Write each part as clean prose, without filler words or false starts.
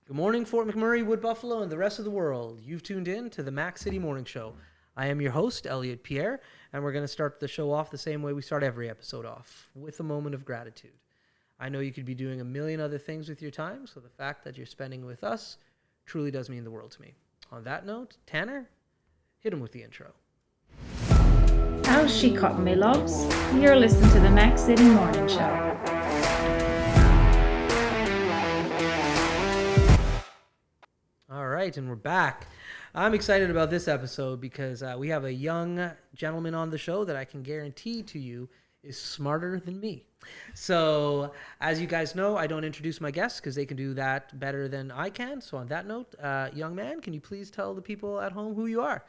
Good morning, Fort McMurray, Wood Buffalo, and the rest of the world. You've tuned in to the Mac City Morning Show. I am your host, Elliot Pierre, and we're going to start the show off the same way we start every episode off, with a moment of gratitude. I know you could be doing a million other things with your time, so the fact that you're spending with us truly does mean the world to me. On that note, Tanner, hit him with the intro. How's she caught me, loves? You're listening to the Mac City Morning Show. All right, and we're back. I'm excited about this episode because we have a young gentleman on the show that I can guarantee to you is smarter than me. So, as you guys know, I don't introduce my guests because they can do that better than I can. So, on that note, young man, can you please tell the people at home who you are?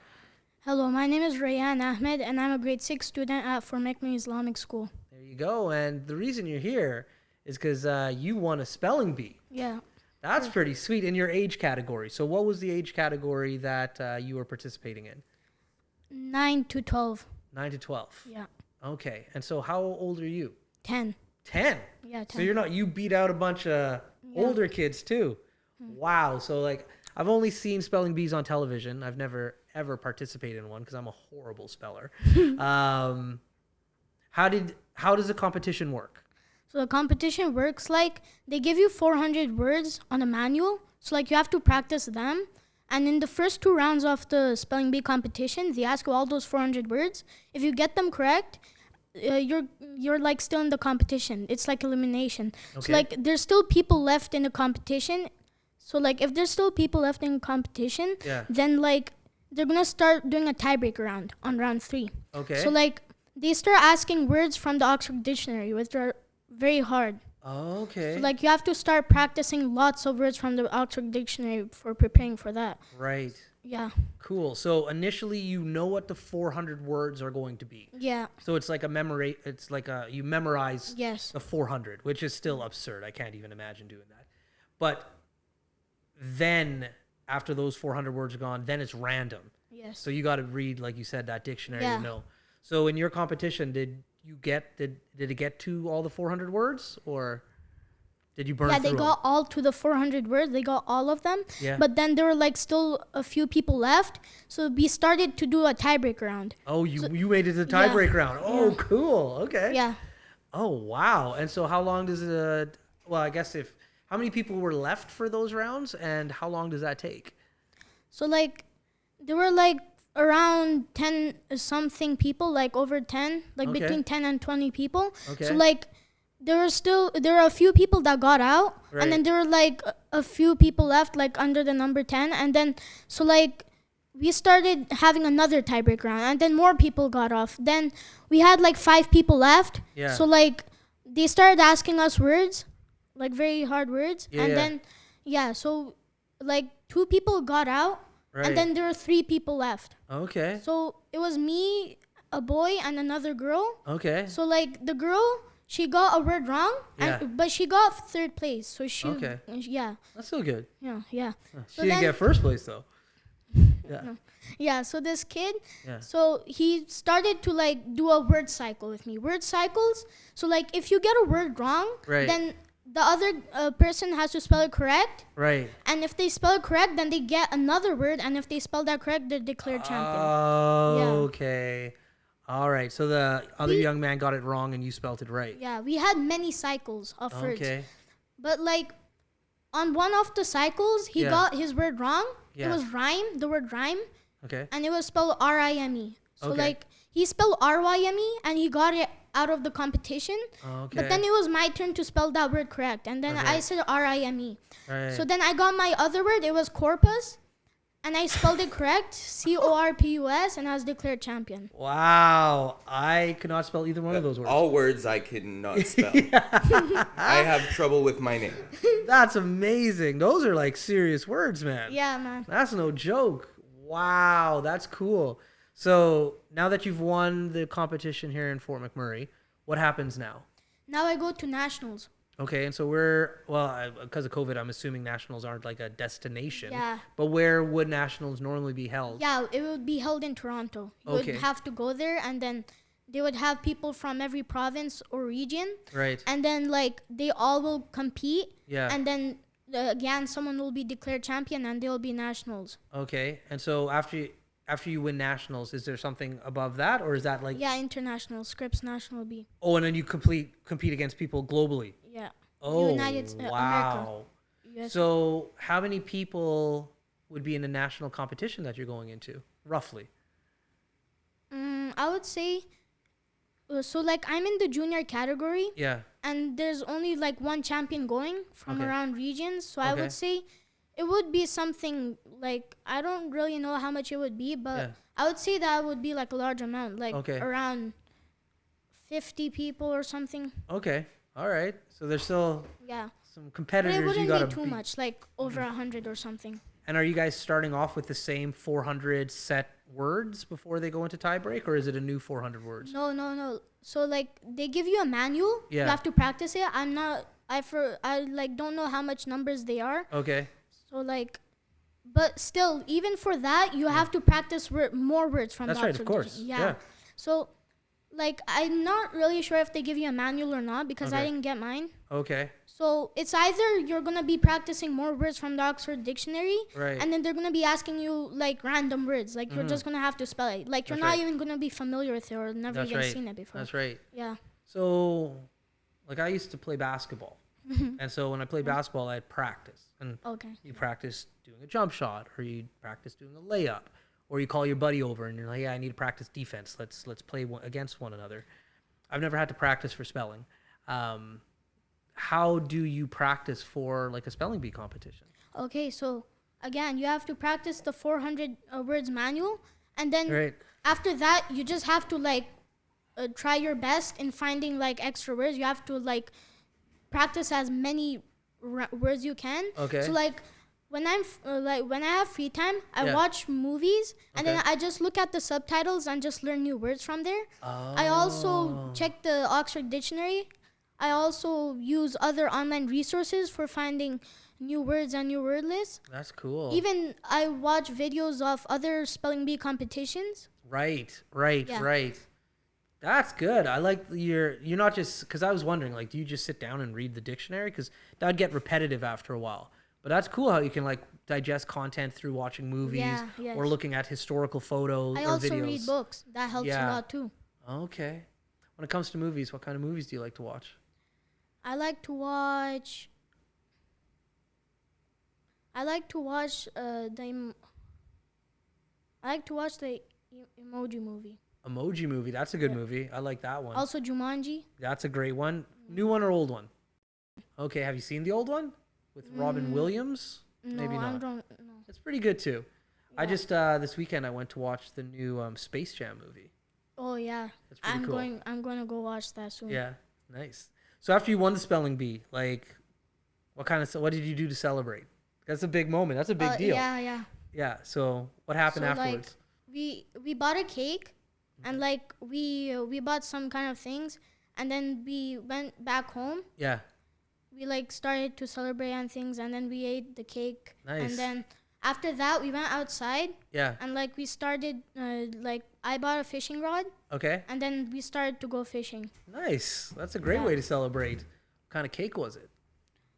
Hello, my name is Rayan Ahmad, and I'm a grade 6 student at Fort McMurray Islamic School. There you go. And the reason you're here is because you won a spelling bee. Yeah. That's pretty sweet in your age category. So what was the age category that you were participating in? 9 to 12. 9 to 12. Yeah. Okay. And so how old are you? 10. 10? Yeah, 10. So you beat out a bunch of older kids too. Wow. So I've only seen spelling bees on television. I've never ever participated in one because I'm a horrible speller. How does the competition work? So the competition works like they give you 400 words on a manual. So you have to practice them. And in the first 2 rounds of the spelling bee competition, they ask you all those 400 words. If you get them correct, you're still in the competition. It's like elimination. Okay. So there's still people left in the competition. So if there's still people left in competition, then they're gonna start doing a tiebreak round on round 3. Okay. So they start asking words from the Oxford Dictionary, which are very hard. Oh, okay. So you have to start practicing lots of words from the Oxford Dictionary for preparing for that. Right. Yeah. Cool. So initially you know what the 400 words are going to be. Yeah. So it's like you memorize Yes. the 400, which is still absurd. I can't even imagine doing that. But then after those 400 words are gone, then it's random. Yes. So you got to read, like you said, that dictionary Yeah. to know. So in your competition, did it get to all the 400 words, or did you burn through they got all to the 400 words. They got all of them. Yeah. But then there were still a few people left. So we started to do a tiebreak round. Oh, you made it to the tiebreak round. Oh, cool. Okay. Yeah. Oh, wow. And so how long does how many people were left for those rounds, and how long does that take? So there were around 10 something people, over 10, between 10 and 20 people. Okay. So there were a few people that got out, Right. and then there were a few people left under the number 10, and then we started having another tiebreak round, and then more people got off. Then we had 5 people left. Yeah. So they started asking us words, very hard words, and then so 2 people got out. Right. And then there were 3 people left. Okay. So it was me, a boy, and another girl. Okay. So the girl, she got a word wrong, but she got 3rd place. So she, yeah, That's still good. yeah. She didn't get first place though. Yeah. Yeah. So this kid, Yeah. so he started to do a word cycle with me. Word cycles. So if you get a word wrong, Right. then the other person has to spell it correct. Right. And if they spell it correct, then they get another word. And if they spell that correct, they're declared champion. Okay. All right. So the other young man got it wrong, and you spelled it right. Yeah, we had many cycles of words. Okay. But on one of the cycles, he got his word wrong. Yeah. It was rhyme, the word rhyme, Okay. and it was spelled R-I-M-E. So Okay. he spelled R-Y-M-E, and he got it out of the competition. Okay. But then it was my turn to spell that word correct, and then Okay. I said R-I-M-E. Right. So then I got my other word. It was corpus, and I spelled it correct, C-O-R-P-U-S, and I was declared champion. Wow. I could not spell either one of those words. All words I cannot spell. I have trouble with my name. That's amazing. Those are serious words, man. Yeah, man. That's no joke. Wow. That's cool. So now that you've won the competition here in Fort McMurray, what happens now? Now I go to nationals. Okay, and so because of COVID, I'm assuming nationals aren't a destination. Yeah. But where would nationals normally be held? Yeah, it would be held in Toronto. You Okay. would have to go there, and then they would have people from every province or region. Right. And then they all will compete. Yeah. And then again, someone will be declared champion and there'll be nationals. Okay. And so after you win nationals, is there something above that, or is that like? Yeah, international. Scripps National B. Oh, and then you compete against people globally. Yeah. Oh, America. wow. US. So how many people would be in the national competition that you're going into, roughly? I would say, so like I'm in the junior category, Yeah. and there's only like one champion going from Okay. around regions. So I Okay. would say it would be something like, I don't really know how much it would be, but Yeah. I would say that would be like a large amount, like Okay. around 50 people or something. Okay. All right. So there's still Yeah. some But competitors it you wouldn't got to be too much, like over 100 or something. And are you guys starting off with the same 400 set words before they go into tiebreak, or is it a new 400 words? No. So like they give you a manual. Yeah. You have to practice it. I like don't know how much numbers they are. Okay. So like, but still, even for that, you have to practice more words from That's the right, of Oxford course. Dictionary. Yeah. So, like, I'm not really sure if they give you a manual or not because I Okay. didn't get mine. Okay. So it's either you're gonna be practicing more words from the Oxford Dictionary, Right. and then they're gonna be asking you like random words, like you're just gonna have to spell it. Like you're That's not right. even gonna be familiar with it or never That's even right. seen it before. That's right. Yeah. So, like, I used to play basketball. And so when I played basketball, I'd practice. And Okay. you practice doing a jump shot, or you practice doing a layup, or you call your buddy over and you're like, yeah, I need to practice defense. Let's play against one another. I've never had to practice for spelling. How do you practice for like a spelling bee competition? Okay. So again, you have to practice the 400 words manual, and then Right. after that, you just have to like try your best in finding like extra words. You have to like practice as many words you can. Okay. So like when when I have free time, I Yeah. watch movies and then Okay. I just look at the subtitles and just learn new words from there. I Oh. also check the Oxford Dictionary. I also use other online resources for finding new words and new word lists. That's cool. Even I watch videos of other spelling bee competitions. Right. Yeah. Right. That's good. I like you're not just, because I was wondering, like, do you just sit down and read the dictionary? Because that'd get repetitive after a while. But that's cool how you can like digest content through watching movies Yeah, yes. or looking at historical photos I or also videos. read books. That helps Yeah. a lot too. Okay. When it comes to movies, what kind of movies do you like to watch? I like to watch. I like to watch the Emoji Movie. Emoji Movie. That's a good Yeah. movie. I like that one. Also Jumanji. That's a great one. New one or old one? Okay. Have you seen the old one with Robin Williams? No, Maybe I not. don't know. It's pretty good too. I Yeah. just this weekend I went to watch the new Space Jam movie. Oh yeah. That's pretty cool. I'm going to go watch that soon. Yeah, nice. So after you won the spelling bee, like, what did you do to celebrate? That's a big moment. That's a big deal. Yeah. Yeah. So what happened So, afterwards? We bought a cake, and like we bought some kind of things, and then we went back home. Yeah. We like started to celebrate and things, and then we ate the cake. Nice. And then after that, we went outside, Yeah. and like we started like I bought a fishing rod, Okay. and then we started to go fishing. Nice. That's a great Yeah. way to celebrate. What kind of cake was it?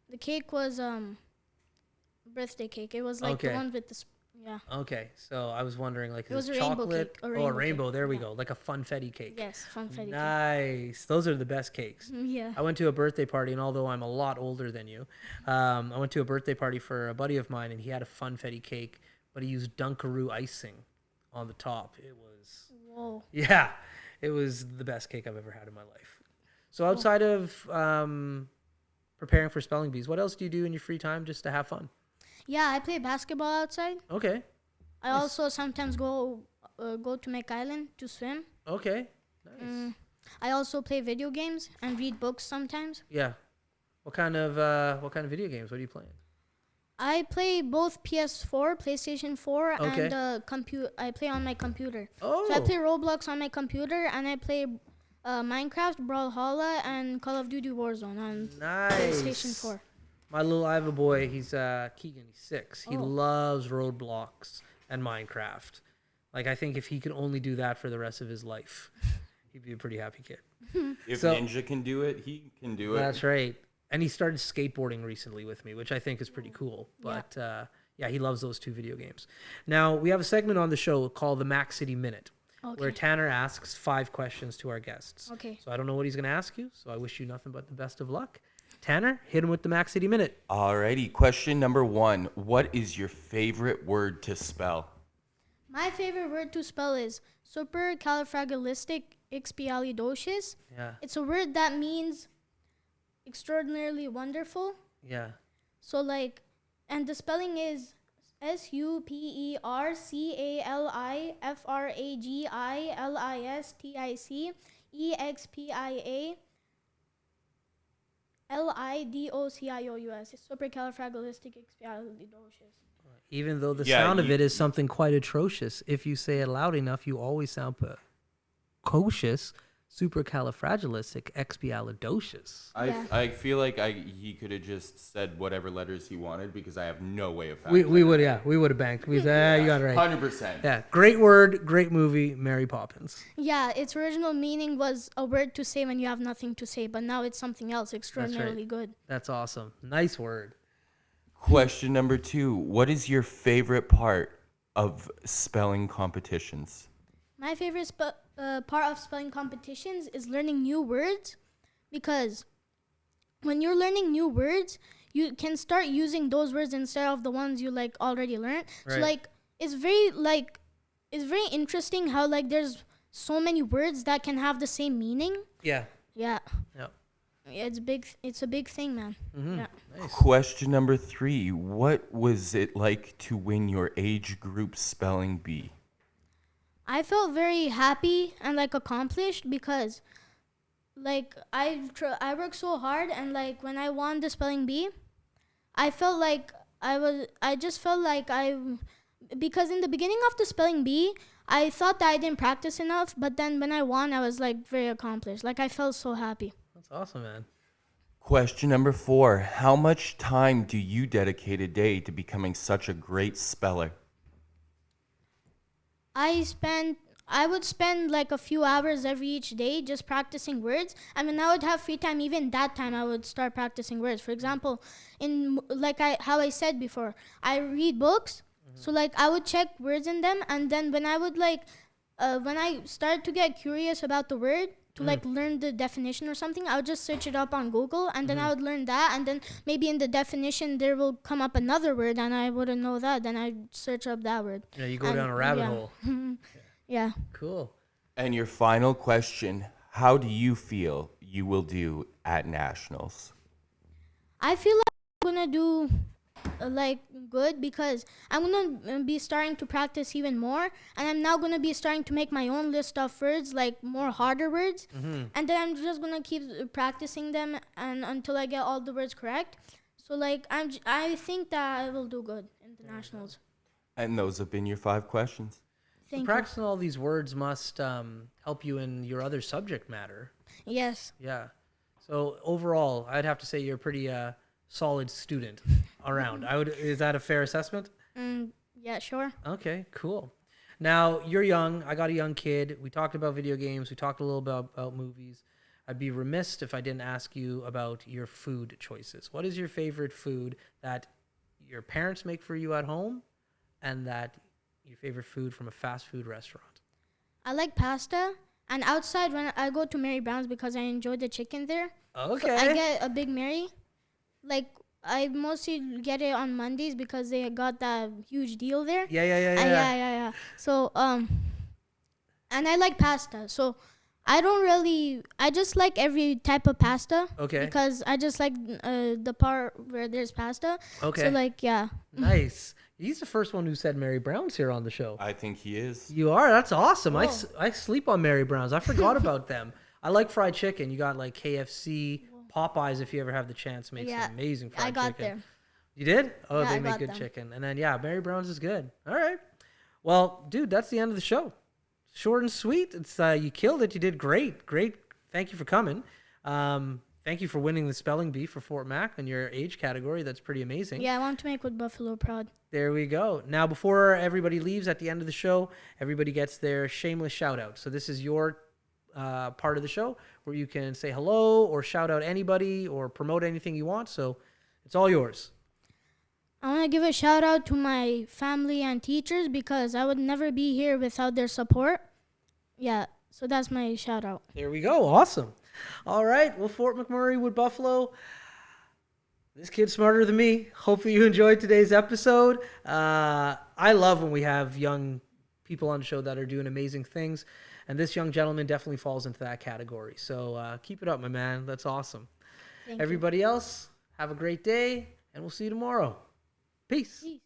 The cake was birthday cake. It was like the Okay. one with the yeah. Okay. So I was wondering, like, It was is a it rainbow chocolate? cake, a Oh, a rainbow rainbow. cake, There we yeah. go. Like a funfetti cake. Yes, funfetti Nice. Those are the best cakes. cake. Yeah. I went to a birthday party, and although I'm a lot older than you, I went to a birthday party for a buddy of mine, and he had a funfetti cake, but he used Dunkaroo icing on the top. It was, Whoa. yeah, it was the best cake I've ever had in my life. So outside of preparing for spelling bees, what else do you do in your free time just to have fun? Yeah, I play basketball outside. Okay, I also sometimes go to McIsland to swim. okay, nice. I also play video games and read books sometimes. Yeah, what kind of video games? What are you playing? I play both PS4, PlayStation 4, Okay. and I play on my computer. Oh, So I play Roblox on my computer, and I play Minecraft, Brawlhalla, and Call of Duty Warzone on nice. PlayStation 4. My little I have a boy. He's Keegan. He's 6. He Oh. loves Roblox and Minecraft. Like, I think if he could only do that for the rest of his life, he'd be a pretty happy kid. If So- Ninja can do it, he can do it. That's right. And he started skateboarding recently with me, which I think is pretty cool. But yeah, he loves those 2 video games. Now, we have a segment on the show called the Mac City Minute, where Tanner asks 5 questions to our guests. Okay. So I don't know what he's going to ask you, so I wish you nothing but the best of luck. Tanner, hit him with the Mac City Minute. Alrighty, question number 1. What is your favorite word to spell? My favorite word to spell is supercalifragilisticexpialidocious. Yeah. It's a word that means extraordinarily wonderful. Yeah. So like, and the spelling is supercalifragilisticexpialidocious. It's supercalifragilisticexpialidocious. Even though the sound of it is something quite atrocious, if you say it loud enough, you always sound precocious. Supercalifragilisticexpialidocious. I feel like he could have just said whatever letters he wanted because I have no way of We would have banked. We said, you got it right. 100%. Yeah, great word, great movie, Mary Poppins. Yeah, its original meaning was a word to say when you have nothing to say, but now it's something else extraordinarily good. That's awesome. Nice word. Question number 2. What is your favorite part of spelling competitions? My favorite part of spelling competitions is learning new words, because when you're learning new words, you can start using those words instead of the ones you like already learned. Right. So like it's very interesting how like there's so many words that can have the same meaning. Yeah. Yeah. Yeah. It's big. It's a big thing, man. Mm-hmm. Yeah. Nice. Question number 3. What was it like to win your age group spelling bee? I felt very happy and like accomplished because like I worked so hard, and like when I won the spelling bee, I felt like because in the beginning of the spelling bee, I thought that I didn't practice enough, but then when I won, I was like very accomplished. Like I felt so happy. That's awesome, man. Question number 4. How much time do you dedicate a day to becoming such a great speller? I would spend like a few hours each day just practicing words. And when I would have free time, even that time I would start practicing words. For example, how I said before, I read books. So like I would check words in them, and then when I would when I started to get curious about the word, to like learn the definition or something, I would just search it up on Google, and then I would learn that, and then maybe in the definition there will come up another word and I wouldn't know that, then I'd search up that word. Yeah, you go down a rabbit hole. Yeah. Cool. And your final question, how do you feel you will do at Nationals? I feel like I'm gonna do like good, because I'm gonna be starting to practice even more, and I'm now gonna be starting to make my own list of words, like more harder words, and then I'm just gonna keep practicing them and until I get all the words correct. So like I think that I will do good in the Nationals. And those have been your 5 questions. Thank you. Practicing all these words must help you in your other subject matter. Yes. Yeah. So overall, I'd have to say you're a pretty solid student around. Is that a fair assessment? Yeah, sure. Okay, cool. Now, you're young. I got a young kid. We talked about video games. We talked a little bit about movies. I'd be remiss if I didn't ask you about your food choices. What is your favorite food that your parents make for you at home, and that your favorite food from a fast food restaurant? I like pasta, and outside when I go to Mary Brown's because I enjoy the chicken there. Okay. So I get a Big Mary. Like I mostly get it on Mondays because they got that huge deal there. Yeah. So and I like pasta. So I just like every type of pasta. Okay. Because I just like the part where there's pasta. Okay. So like, yeah. Nice. He's the first one who said Mary Brown's here on the show. I think he is. You are? That's awesome. Whoa. I sleep on Mary Brown's. I forgot about them. I like fried chicken. You got like KFC, Popeyes, if you ever have the chance, makes some amazing fried chicken. I got there. You did? Oh, Yeah, they I make got good them. chicken. And then, yeah, Mary Brown's is good. All right. Well, dude, that's the end of the show. Short and sweet. It's you killed it. You did great. Great. Thank you for coming. Thank you for winning the spelling bee for Fort Mac in your age category. That's pretty amazing. Yeah, I want to make Wood Buffalo proud. There we go. Now, before everybody leaves at the end of the show, everybody gets their shameless shout out. So this is your part of the show where you can say hello or shout out anybody or promote anything you want. So it's all yours. I want to give a shout out to my family and teachers because I would never be here without their support. Yeah, so that's my shout out. There we go. Awesome. All right. Well, Fort McMurray, Wood Buffalo. This kid's smarter than me. Hopefully you enjoyed today's episode. I love when we have young people on the show that are doing amazing things. And this young gentleman definitely falls into that category. So keep it up, my man. That's awesome. Thank you. Everybody else, have a great day. And we'll see you tomorrow. Peace. Peace.